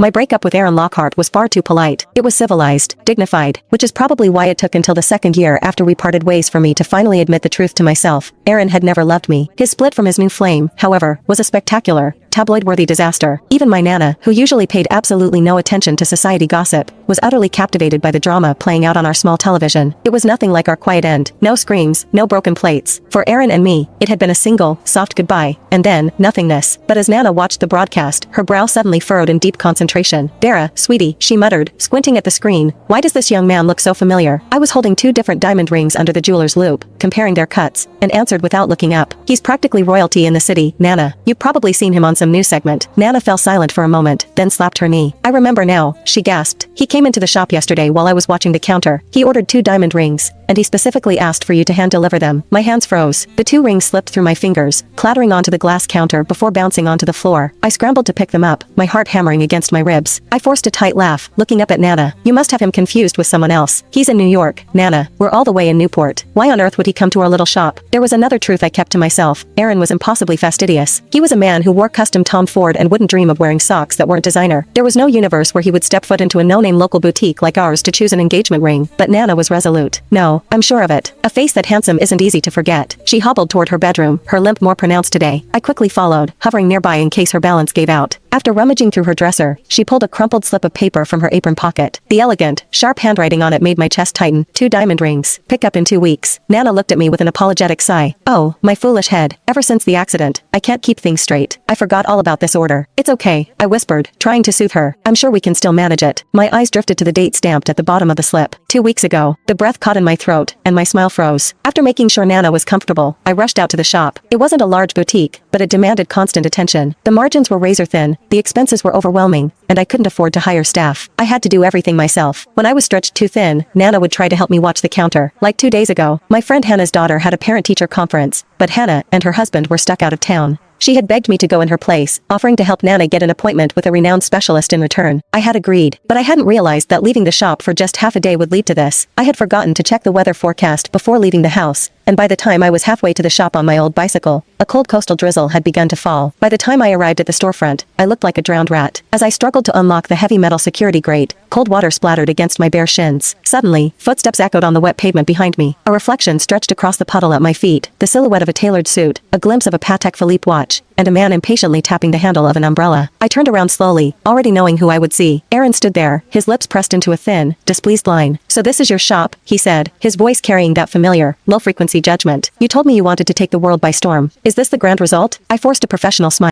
My breakup with Aaron Lockhart was far too polite. It was civilized, dignified, which is probably why it took until the second year after we parted ways for me to finally admit the truth to myself. Aaron had never loved me. His split from his new flame, however, was a spectacular, tabloid-worthy disaster. Even my Nana, who usually paid absolutely no attention to society gossip, was utterly captivated by the drama playing out on our small television. It was nothing like our quiet end. No screams, no broken plates. For Aaron and me, it had been a single, soft goodbye, and then, nothingness. But as Nana watched the broadcast, her brow suddenly furrowed in deep concentration. "Dara, sweetie," she muttered, squinting at the screen, "why does this young man look so familiar?" I was holding two different diamond rings under the jeweler's loupe, comparing their cuts, and answered without looking up. "He's practically royalty in the city, Nana. You've probably seen him on some news segment." Nana fell silent for a moment, then slapped her knee. "I remember now," she gasped. "He came into the shop yesterday while I was watching the counter. He ordered 2 diamond rings, and he specifically asked for you to hand-deliver them." My hands froze. The 2 rings slipped through my fingers, clattering onto the glass counter before bouncing onto the floor. I scrambled to pick them up, my heart hammering against my ribs. I forced a tight laugh, looking up at Nana. "You must have him confused with someone else. He's in New York, Nana. We're all the way in Newport. Why on earth would he come to our little shop?" There was another truth I kept to myself. Aaron was impossibly fastidious. He was a man who wore custom Tom Ford and wouldn't dream of wearing socks that weren't designer. There was no universe where he would step foot into a no-name local boutique like ours to choose an engagement ring. But Nana was resolute. "No, I'm sure of it. A face that handsome isn't easy to forget." She hobbled toward her bedroom, her limp more pronounced today. I quickly followed, hovering nearby in case her balance gave out. After rummaging through her dresser, she pulled a crumpled slip of paper from her apron pocket. The elegant, sharp handwriting on it made my chest tighten. 2 diamond rings. Pick up in 2 weeks. Nana looked at me with an apologetic sigh. "Oh, my foolish head. Ever since the accident, I can't keep things straight. I forgot all about this order." "It's okay," I whispered, trying to soothe her. "I'm sure we can still manage it." My eyes drifted to the date stamped at the bottom of the slip. 2 weeks ago. The breath caught in my throat, and my smile froze. After making sure Nana was comfortable, I rushed out to the shop. It wasn't a large boutique, but it demanded constant attention. The margins were razor thin, the expenses were overwhelming, and I couldn't afford to hire staff. I had to do everything myself. When I was stretched too thin, Nana would try to help me watch the counter. Like 2 days ago, my friend Hannah's daughter had a parent-teacher conference, but Hannah and her husband were stuck out of town. She had begged me to go in her place, offering to help Nana get an appointment with a renowned specialist in return. I had agreed, but I hadn't realized that leaving the shop for just half a day would lead to this. I had forgotten to check the weather forecast before leaving the house, and by the time I was halfway to the shop on my old bicycle, a cold coastal drizzle had begun to fall. By the time I arrived at the storefront, I looked like a drowned rat. As I struggled to unlock the heavy metal security grate, cold water splattered against my bare shins. Suddenly, footsteps echoed on the wet pavement behind me. A reflection stretched across the puddle at my feet, the silhouette of a tailored suit, a glimpse of a Patek Philippe watch, and a man impatiently tapping the handle of an umbrella. I turned around slowly, already knowing who I would see. Aaron stood there, his lips pressed into a thin, displeased line. "So this is your shop," he said, his voice carrying that familiar, low-frequency judgment. "You told me you wanted to take the world by storm. Is this the grand result?" I forced a professional smile.